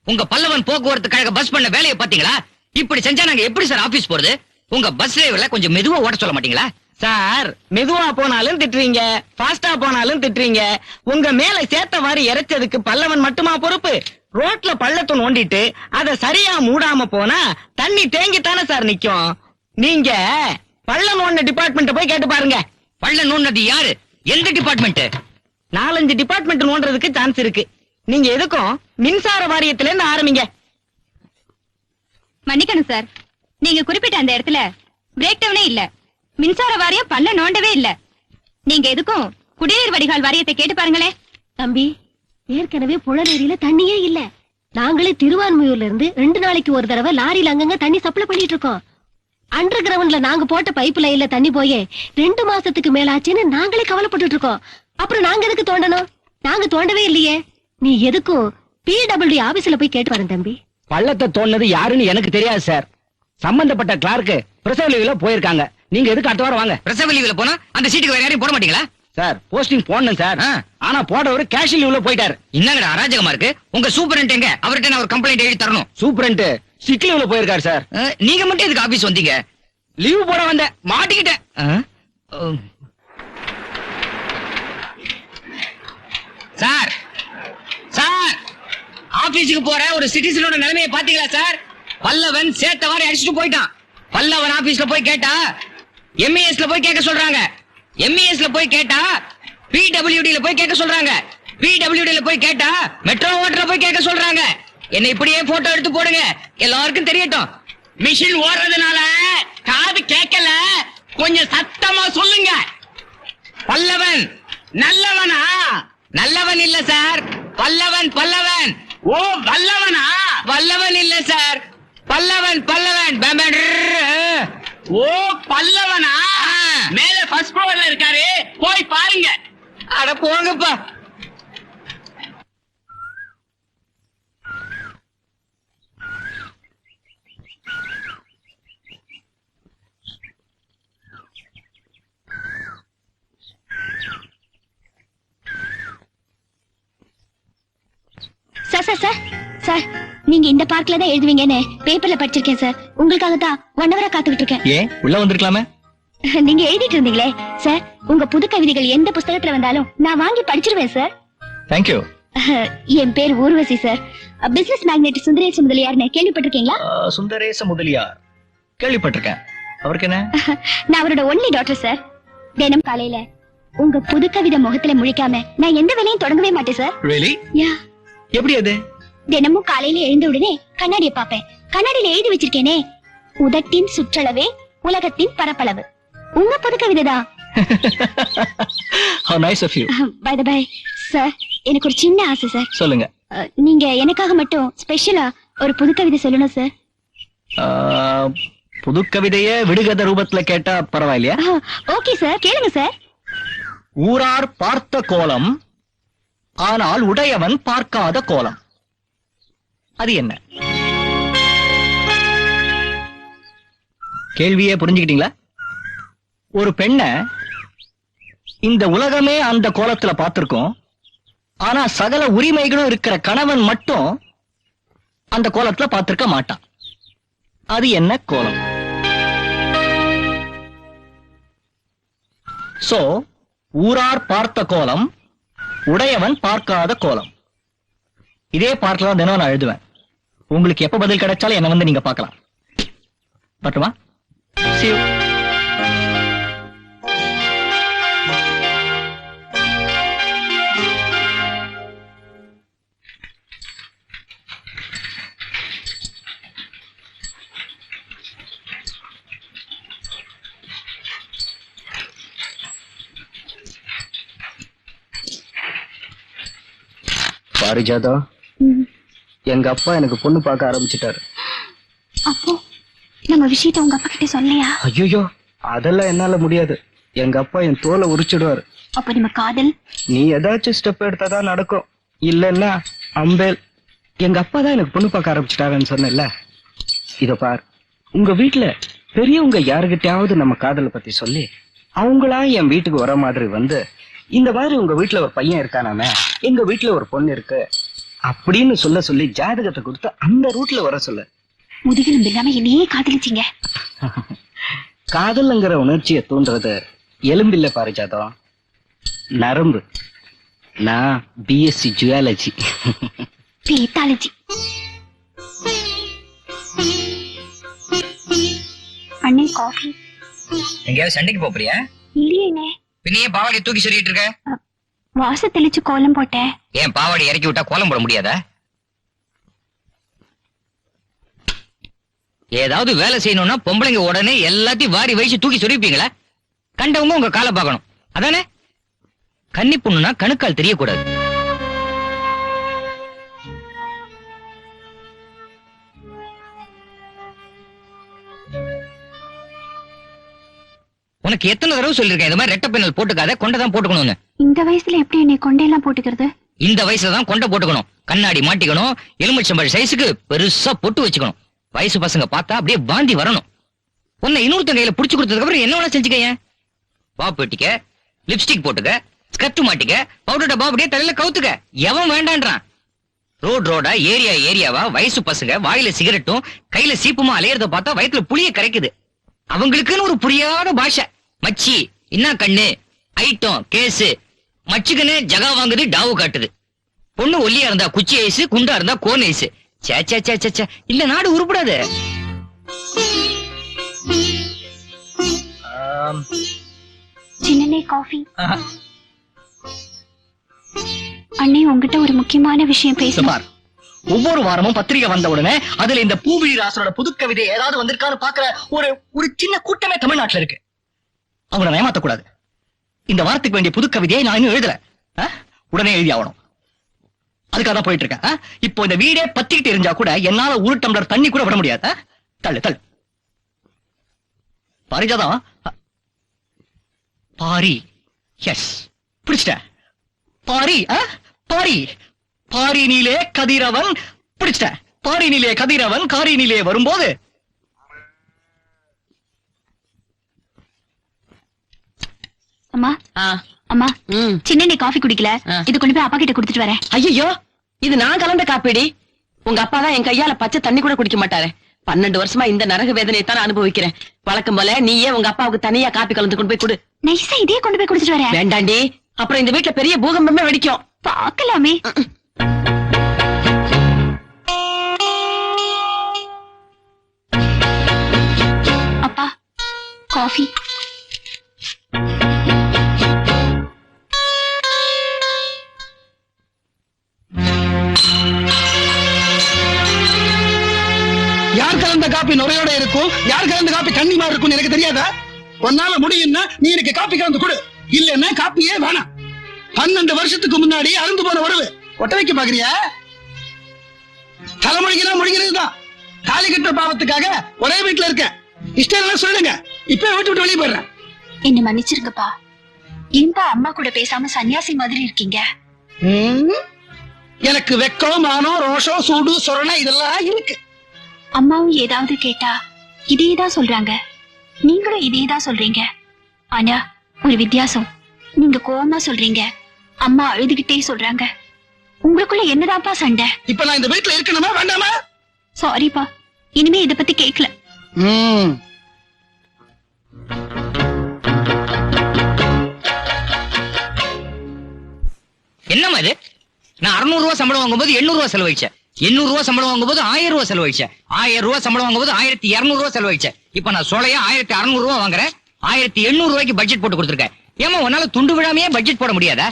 உங்க பல்லவன் போக்குவரத்து கழக பஸ் பண்ண வேலையை பாத்தீங்களா? இப்படி செஞ்சா நாங்க எப்படி சார் ஆபீஸ் போறது? உங்க பஸ் டிரைவர்ல கொஞ்சம் மெதுவா ஓட்ட சொல்ல மாட்டீங்களா? சார், மெதுவா போனாலும் திட்டுறீங்க, ஃபாஸ்டா போனாலும் திட்டுறீங்க. உங்க மேல சேத்த வாரி இறைச்சதுக்கு பல்லவன் மட்டுமா பொறுப்பு? ரோட்ல பள்ளத்தை நோண்டிட்டு அத சரியா மூடாம போனா தண்ணி தேங்கித்தானே சார் நிக்கும். நீங்க பள்ள நோண்ட டிபார்ட்மெண்ட் போய் கேட்டு பாருங்க. பள்ள நோண்டது யாரு? எந்த டிபார்ட்மெண்ட்? 4-5 டிபார்ட்மெண்ட் நோண்டறதுக்கு சான்ஸ் இருக்கு. நீங்க எதுக்கும் மின்சார வாரியத்துல இருந்து ஆரம்பிங்க. மன்னிக்கணும் சார், நீங்க குறிப்பிட்ட அந்த இடத்துல பிரேக் டவுனே இல்ல, மின்சார வாரியம் பல்ல நோண்டவே இல்ல. நீங்க எதுக்கும் குடிநீர் வடிகால் வாரியத்தை கேட்டு பாருங்களே. தம்பி, ஏற்கனவே புழநேரியில தண்ணியே இல்ல. நாங்களே திருவான்மையூர்ல இருந்து 2 நாளைக்கு ஒரு தடவை லாரியில அங்கங்க தண்ணி சப்ளை பண்ணிட்டு இருக்கோம். அண்டர் கிரவுண்ட்ல நாங்க போட்ட பைப் லைன்ல தண்ணி போயே 2 மாசத்துக்கு மேல ஆச்சுன்னு நாங்களே கவலைப்பட்டு இருக்கோம். அப்புறம் நாங்க எதுக்கு தோண்டணும்? நாங்க தோண்டவே இல்லையே. நீ எதுக்கும் PWD ஆபீஸ்ல போய் கேட்டு வரேன் தம்பி. பள்ளத்தை தோண்டது யாருன்னு எனக்கு தெரியாது சார். சம்பந்தப்பட்ட கிளார்க்கு பிரசவ லீவ்ல போயிருக்காங்க. நீங்க எதுக்கு அடுத்த வாரம் வாங்க. பிரசவ லீவ்ல போனா அந்த சீட்டுக்கு வேற யாரையும் போட மாட்டீங்களா? சார், போஸ்டிங் போடணும் சார். ஆனா போடவர் கேஷ் லீவ்ல போயிட்டாரு. என்னங்கடா அராஜகமா இருக்கு? உங்க சூப்பரண்ட் எங்க? அவர்கிட்ட நான் ஒரு கம்ப்ளைண்ட் எழுதி தரணும். சூப்பரண்ட் சிக் லீவ்ல போயிருக்காரு சார். நீங்க மட்டும் எதுக்கு ஆபீஸ் வந்தீங்க? லீவ் போட வந்த மாட்டிக்கிட்டேன். சார் சார், ஆபீஸுக்கு போற ஒரு சிட்டிசனோட நிலைமையை பாத்தீங்களா சார்? பல்லவன் சேத்த வாரி அடிச்சுட்டு போயிட்டான். பல்லவன் ஆபீஸ்ல போய் கேட்டா MESல போய் கேட்க சொல்றாங்க. MESல போய் கேட்டா PWDல போய் கேட்க சொல்றாங்க. PWDல போய் கேட்டா மெட்ரோ ஓட்டர்ல போய் கேட்க சொல்றாங்க. என்ன இப்படியே போட்டோ எடுத்து போடுங்க, எல்லாருக்கும் தெரியட்டும். மிஷின் ஓடுறதுனால காது கேட்கல, கொஞ்சம் சத்தமா சொல்லுங்க. பல்லவன் நல்லவனா? நல்லவன் இல்ல சார், பல்லவன் பல்லவன். ஓ, வல்லவனா? வல்லவன் இல்ல சார், பல்லவன் பல்லவன். ஓ, பல்லவனா? மேல ஃபர்ஸ்ட் ஃப்ளோர்ல இருக்காரு, போய் பாருங்க. அட போங்கப்பா. சார் சார் சார் சார், நீங்க இந்த பார்க்ல தான் எழுதுவீங்கன்னு பேப்பர்ல படிச்சிருக்கேன் சார். உங்களுக்காக தான் 1 ஹவரா காத்துக்கிட்டு இருக்கேன். ஏன் உள்ள வந்திருக்கலாமே? நீங்க எழுதிட்டு இருந்தீங்களே சார், உங்க புது கவிதைகள் எந்த புத்தகத்துல வந்தாலும் நான் வாங்கி படிச்சிருவேன் சார். Thank you. என் பேர் Urvashi sir. Business magnate Sundaresa முதலியார்னு கேள்விப்பட்டிருக்கீங்களா? சுந்தரேச முதலியார் கேள்விப்பட்டிருக்கேன். அவருக்கு என்ன? நான் அவரோட ஒன்லி டாட்டர் சார். தினம் காலையில உங்க புது கவிதை முகத்துல முழிக்காம நான் எந்த வேலையும் தொடங்கவே மாட்டேன் சார். Really? யா. எப்படி அது? தினமும் காலையில எழுந்த உடனே கண்ணாடியை பாப்பேன். கண்ணாடியில எழுதி வச்சிருக்கேனே, உதட்டின் சுற்றளவே உலகத்தின் பரப்பளவு. உங்க புது கவிதைதான். How nice of you. By the by, sir, எனக்கு ஒரு சின்ன ஆசை சார். சொல்லுங்க. நீங்க எனக்காக மட்டும் ஸ்பெஷலா ஒரு புது கவிதை சொல்லணும் சார். புது கவிதைய விடுகதை ரூபத்துல கேட்டா பரவாயில்லையா? ஓகே சார், கேளுங்க சார். ஊரார் பார்த்த கோலம், ஆனால் உடையவன் பார்க்காத கோலம். அது என்ன? கேள்வியே புரிஞ்சுக்கிட்டீங்களா? ஒரு பெண்ண இந்த உலகமே அந்த கோலத்துல பார்த்திருக்கோம். ஆனா சகல உரிமைகளும் இருக்கிற கணவன் மட்டும் அந்த கோலத்துல பார்த்திருக்க மாட்டான். அது என்ன கோலம்? சோ, ஊரார் பார்த்த கோலம், உடையவன் பார்க்காத கோலம். இதே பார்ட்ல தான் தினம் நான் எழுதுவேன். உங்களுக்கு எப்ப பதில் கிடைச்சாலும் என்ன வந்து நீங்க பார்க்கலாம். பட்டுமா? See you. பாரிஜாதா, எங்க அப்பா எனக்கு பொண்ணு பார்க்க ஆரம்பிச்சிட்டாரு. அப்போ நம்ம விஷயத்த உங்க அப்பா கிட்ட சொல்லையா? ஐயோ, அதெல்லாம் என்னால முடியாது. எங்க அப்பா என் தோலை உரிச்சிடுவாரு. அப்ப நம்ம காதல்? நீ ஏதாச்சும் ஸ்டெப் எடுத்தாதான் நடக்கும், இல்லன்னா அம்பேல். எங்க அப்பா தான் எனக்கு பொண்ணு பார்க்க ஆரம்பிச்சிட்டாருன்னு சொன்னேன்ல. இத பார், உங்க வீட்டுல பெரியவங்க யாருகிட்டயாவது நம்ம காதலை பத்தி சொல்லி அவங்களா என் வீட்டுக்கு வர மாதிரி வந்து, இந்த மாதிரி உங்க வீட்டுல ஒரு பையன் இருக்கானாமே, எங்க வீட்டுல ஒரு பொண்ணு இருக்கு, அப்படின்னு சொல்ல சொல்லி ஜாதகத்தை கொடுத்து அந்த ரூட்ல வர சொல்ல. முதுகெலும்பு இல்லாம என்னையே காதலிச்சீங்க. காதல்ங்கிற உணர்ச்சியை தூண்டுறது எலும்பில்ல பாரிஜாதம், நரம்பு. நான் பிஎஸ்சி ஜுவாலஜி. பேத்தாலஜி. அண்ணே காஃபி. எங்கேயாவது சண்டைக்கு போறியா? இல்லையே. பின்னையே பாவாடி தூக்கி சொல்லிட்டு இருக்க? வாச தெளிச்சு கோலம் போட்டேன். ஏன் பாவாடி இறக்கி விட்டா கோலம் போட முடியாதா? ஏதாவது வேலை செய்யணும்னா பொம்பளைங்க உடனே எல்லாத்தையும் வாரி வயசு தூக்கி சொல்லிருப்பீங்களா? கண்டவங்க உங்க காலை பார்க்கணும், அதானே? கன்னி பொண்ணுனா கணுக்கால் தெரியக்கூடாது. உனக்கு எத்தனை தடவை சொல்லிருக்கேன் இந்த மாதிரி ரெட்டை பின்னல் போட்டுக்காத, கொண்டதான் போட்டுக்கணும்னு. இந்த வயசுல எப்படி என்னை கொண்டையெல்லாம் போட்டுக்கிறது? இந்த வயசுலதான் கொண்டை போட்டுக்கணும், கண்ணாடி மாட்டிக்கணும், எலுமிச்சம்பழ சைஸுக்கு பெருசா பொட்டு வச்சுக்கணும். வயசு பசங்க பார்த்தா அப்படியே வாந்தி வரணும். உன்னை இன்னொருத்தன் கையில புடிச்சு கொடுத்ததுக்கு அப்புறம் என்ன வேணா செஞ்சுக்க. பாப் வெட்டிக்க, லிப்ஸ்டிக் போட்டுக்க, ஸ்கர்ட் மாட்டிக்க, பவுடர் டப்பா அப்படியே தலையில கவுத்துக்க. எவன் வேண்டான்றான்? ரோடா ஏரியாவா வயசு பசங்க வாயில சிகரெட்டும் கையில சீப்புமா அலையறத பார்த்தா வயித்துல புளிய கரைக்குது. அவங்களுக்குன்னு ஒரு புரியாத பாஷை. மச்சி, என்ன கண்ணு, ஐட்டம், கேசு. மச்சுக்குன்னு ஜகா வாங்குது, டாவு காட்டுது. பொண்ணு ஒல்லியா இருந்தா குச்சி ஐசு, குண்டா இருந்தா கோன் ஐசு. சே இந்த நாடு உருப்படாது. சின்னனே காஃபி. அண்ணே உங்ககிட்ட ஒரு முக்கியமான விஷயம் பேசணும். ஒவ்வொரு வாரமும் பத்திரிகை வந்த உடனே அதுல இந்த பூவிழி ராசனோட புது கவிதை ஏதாவது வந்திருக்கான்னு பாக்குற ஒரு சின்ன கூட்டமே தமிழ்நாட்டுல இருக்கு. அவங்கள ஏமாத்தக்கூடாது. இந்த வாரத்துக்கு வேண்டிய புது கவிதையை நான் இன்னும் எழுதல, உடனே எழுதி ஆகணும். அதுக்காக தான் போயிட்டு இருக்கேன். இப்போ இந்த வீடே பத்திக்கிட்டு இருந்தா கூட என்னால ஒரு டம்ளர் தண்ணி கூட விட முடியாது. தள்ளு பாரிஜாதம். பாரி, எஸ், பிடிச்சிட்ட. பாரி, பாரினிலே கதிரவன், பிடிச்சிட்ட. பாரினிலே கதிரவன் காரினிலே வரும்போது அம்மா சின்ன காஃபி குடிக்கல, இது கொண்டு போய் அப்பா கிட்ட குடுத்துட்டு வரேன். ஐயோ, இது நான் கலந்த காப்பிடி. உங்க அப்பா தான் என் கையால பச்சை தண்ணி கூட குடிக்க மாட்டாரு. 12 வருஷமா இந்த நரக வேதனையை தான் அனுபவிக்கிறேன். வழக்கம் போல நீயே உங்க அப்பாவுக்கு தனியா காப்பி கலந்து கொண்டு போய் குடு. நைஸா இதே கொண்டு போய் குடிச்சிட்டு வரேன். வேண்டாண்டி, அப்புறம் இந்த வீட்டுல பெரிய பூகம்பமே வெடிக்கும். பாக்கலாமே. அப்பா காஃபி. யார் கலந்த காப்பி நுரையோட இருக்கும், யார் கலந்த காப்பி தண்ணி மாதிரி இருக்கும் எனக்கு தெரியாதா? உன்னால முடியும்னா நீ எனக்கு காப்பி கலந்து கொடு, இல்லன்னா காப்பியே வேணாம். 12 வருஷத்துக்கு முன்னாடி அருந்து போன உறவு ஒட்ட வைக்க பாக்குறியா? தலைமொழிகளாம் முடிகிறதுதான். தாலி கட்டுற பாவத்துக்காக ஒரே வீட்டுல இருக்க. இஷ்டம் சொல்லுங்க, இப்ப வீட்டு விட்டு வெளியே போயிடுறேன். என்ன மன்னிச்சிருங்கப்பா. இந்த அம்மா கூட பேசாம சன்னியாசி மாதிரி இருக்கீங்க. எனக்கு வெக்கம், மானம், ரோஷம், சூடு, சொரணை இதெல்லாம் இருக்கு. அம்மாவும் ஏதாவது கேட்டா இதேதான் சொல்றாங்க, நீங்களும் இதேதான் சொல்றீங்க. ஆனா ஒரு வித்தியாசம், நீங்க கோவமா சொல்றீங்க, அம்மா அழுதுகிட்டே சொல்றாங்க. உங்களுக்குள்ள என்னதான்ப்பா சண்டை? இப்ப நான் இந்த வீட்டுல இருக்கணுமா வேண்டாமா? சாரிப்பா, இனிமே இத பத்தி கேட்கல. என்னமா இது? நான் 600 ரூபாய் சம்பளம் வாங்கும்போது 800 ரூபாய் செலவழிச்சேன். 800 ரூபாய் சம்பளம் வாங்கும்போது 1000 ரூபாய் செலவழிச்சேன். 1000 ரூபாய் சம்பளம் வாங்கும்போது 1200 ரூபாய் செலவழிச்சேன். இப்ப நான் சோலையா 1600 ரூபாய் வாங்குறேன். 1800 ரூபாய்க்கு பட்ஜெட் போட்டு கொடுத்துருக்கேன். ஏமா உன்னால துண்டு விழாமையே பட்ஜெட் போட முடியாதா?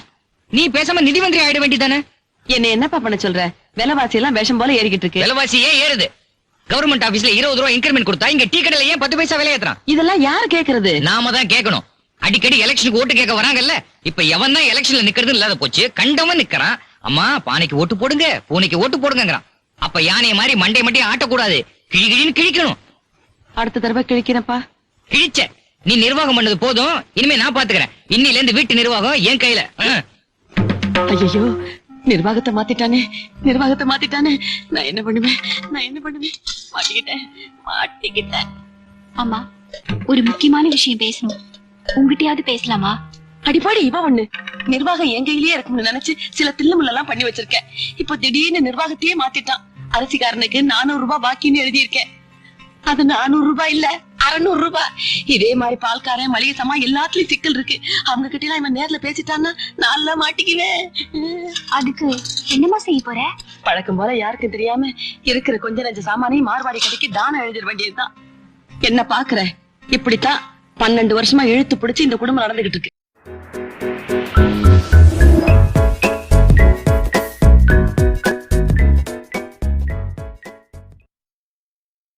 நீ பேசாம நிதி மந்திரி ஆயிட வேண்டியதானே? என்ன என்னப்பா பண்ண சொல்ற? விலைவாசி எல்லாம் விஷம் போல ஏறிக்கிட்டு இருக்கு. விலைவாசி ஏன் ஏறுது? கவர்மெண்ட் ஆபீஸ்ல 20 ரூபாய் இன்கிரிமெண்ட் கொடுத்தா இங்க டீ கடையில ஏன் 10 பைசா விலை ஏத்துறான்? இதெல்லாம் யாரு கேக்குறது? நாம தான் கேட்கணும். அடிக்கடி எலெக்ஷனுக்கு ஓட்டு கேட்க வராங்கல்ல, இப்ப எவன் தான் எலெக்ஷன்ல நிக்கிறது இல்லாத போச்சு. கண்டவன் நிக்கிறான். அம்மா பானைக்கு ஓட்டு போடுங்க, பூனைக்கு ஓட்டு போடுங்கிறான். அப்ப யானைய மாதிரி மண்டை மண்டையை ஆட்டக்கூடாது, கிழின்னு கிழிக்கணும். அடுத்த தடவை கிழிக்கிறப்பா. கிழிச்ச நீ நிர்வாகம் பண்ணது போதும், இனிமே நான் பாத்துக்கிறேன். இன்னில இருந்து வீட்டு நிர்வாகம் என் கையில. ஐயோ, நிர்வாகத்தை மாத்திட்டானே. நான் என்ன பண்ணுவேன்? மாட்டிக்கிட்டேன். அம்மா ஒரு முக்கியமான விஷயம் பேசணும், உங்ககிட்டயாவது பேசலாமா? அடிப்பாடி இவ ஒண்ணு நிர்வாகம் என் கையிலேயே இருக்கும்னு நினைச்சு சில தில்லுமுள்ள எல்லாம் பண்ணி வச்சிருக்கேன். இப்போ திடீர்னு நிர்வாகத்தையே மாத்திட்டான். அரிசிக்காரனுக்கு 400 ரூபாய் பாக்கின்னு எழுதியிருக்கேன். அது 400 ரூபாய் இல்ல 600 ரூபாய். இதே மாதிரி பால்காரன் மளிகை சாமான் எல்லாத்துலயும் சிக்கல் இருக்கு. அவங்க கிட்ட எல்லாம் இவன் நேர்ல பேசிட்டான்னா நல்லா மாட்டிக்குவேன். அதுக்கு என்னமா செய்ய போற? பழக்கம் போல யாருக்கும் தெரியாம இருக்கிற கொஞ்ச நஞ்ச சாமானையும் மார்வாடி கடைக்கு தானம் எழுதிட வேண்டியதுதான். என்ன பாக்குற? இப்படித்தான் 12 வருஷமா இழுத்து பிடிச்சு இந்த குடும்பம் நடந்துகிட்டு இருக்கு.